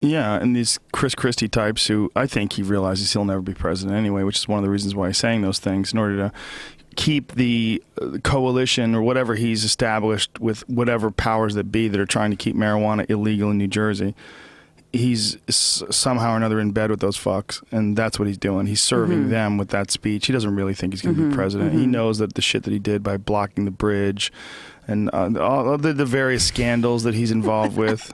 Yeah, and these Christie types who I think he realizes he'll never be president anyway, which is one of the reasons why he's saying those things in order to keep the coalition or whatever he's established with whatever powers that be that are trying to keep marijuana illegal in New Jersey. He's somehow or another in bed with those fucks, and that's what he's doing. He's serving them with that speech. He doesn't really think he's going to be president. He knows that the shit that he did by blocking the bridge and all the various scandals that he's involved with.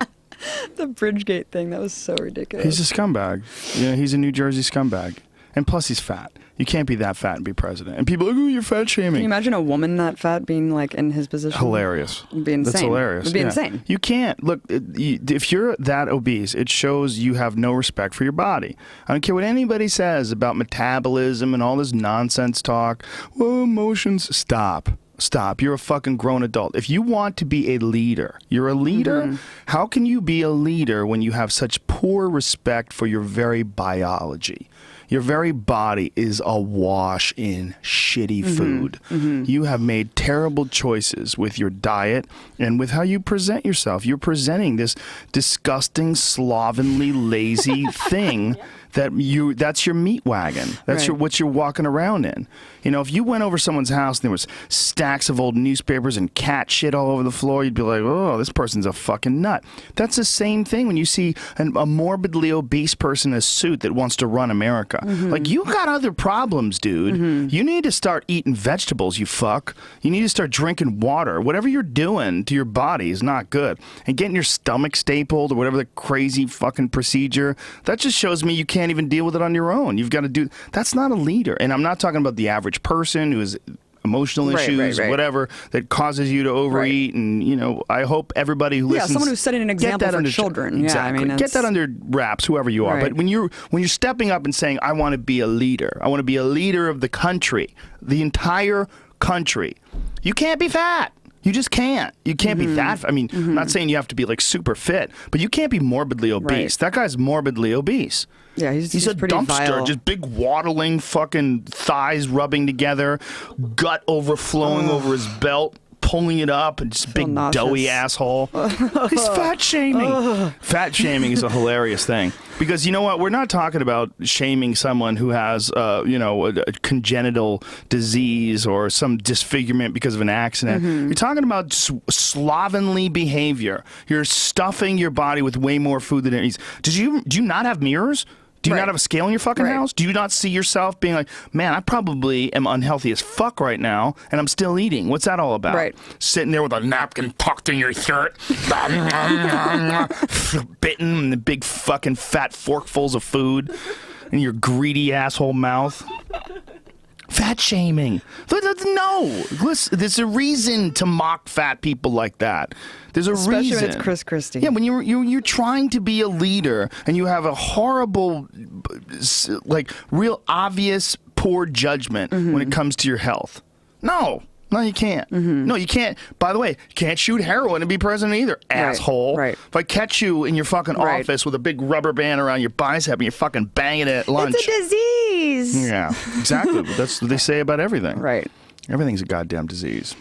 The Bridgegate thing, that was so ridiculous. He's a scumbag. You know, he's a New Jersey scumbag. And plus, he's fat. You can't be that fat and be president. And people are like, oh, you're fat shaming. Can you imagine a woman that fat being like in his position? Hilarious. It'd be insane. That's hilarious. It'd be insane. You can't. Look, if you're that obese, it shows you have no respect for your body. I don't care what anybody says about metabolism and all this nonsense talk. Well, emotions. Stop. Stop. You're a fucking grown adult. If you want to be a leader, you're a leader. How can you be a leader when you have such poor respect for your very biology? Your very body is awash in shitty food. You have made terrible choices with your diet and with how you present yourself. You're presenting this disgusting, slovenly, lazy thing that's your meat wagon. That's what you're walking around in. You know, if you went over someone's house and there was stacks of old newspapers and cat shit all over the floor, you'd be like, oh, this person's a fucking nut. That's the same thing when you see a morbidly obese person in a suit that wants to run America. Like, you got other problems, dude. You need to start eating vegetables, you fuck. You need to start drinking water. Whatever you're doing to your body is not good. And getting your stomach stapled or whatever the crazy fucking procedure, that just shows me you can't even deal with it on your own. You've got to do. That's not a leader. And I'm not talking about the average person who has emotional issues, whatever, that causes you to overeat. And, you know, I hope everybody who listens. Yeah, someone who's setting an example for children. Exactly. Yeah, I mean, get that under wraps, whoever you are. But when you're stepping up and saying, I want to be a leader, I want to be a leader of the country, the entire country, you can't be fat. You just can't. You can't be that. I mean, I'm not saying you have to be like super fit, but you can't be morbidly obese. That guy's morbidly obese. Yeah, he's a pretty dumpster, vile. just big waddling fucking thighs rubbing together, gut overflowing over his belt, pulling it up, and just big nauseous. doughy asshole. He's fat shaming. Fat shaming is a hilarious thing. Because you know what? We're not talking about shaming someone who has, you know, a congenital disease or some disfigurement because of an accident. You're talking about slovenly behavior. You're stuffing your body with way more food than it needs. Do you not have mirrors? Do you not have a scale in your fucking house? Do you not see yourself being like, man, I probably am unhealthy as fuck right now, and I'm still eating. What's that all about? Sitting there with a napkin tucked in your shirt, bitten in the big fucking fat forkfuls of food in your greedy asshole mouth. Fat shaming. No. Listen, there's a reason to mock fat people like that. There's a reason. Especially when it's Chris Christie. Yeah, when you're trying to be a leader and you have a horrible, like, real obvious poor judgment when it comes to your health. No, you can't. No, you can't. By the way, you can't shoot heroin and be president either, asshole. If I catch you in your fucking office with a big rubber band around your bicep and you're fucking banging it at lunch. It's a disease. Yeah, exactly. That's what they say about everything. Everything's Everything's a goddamn disease.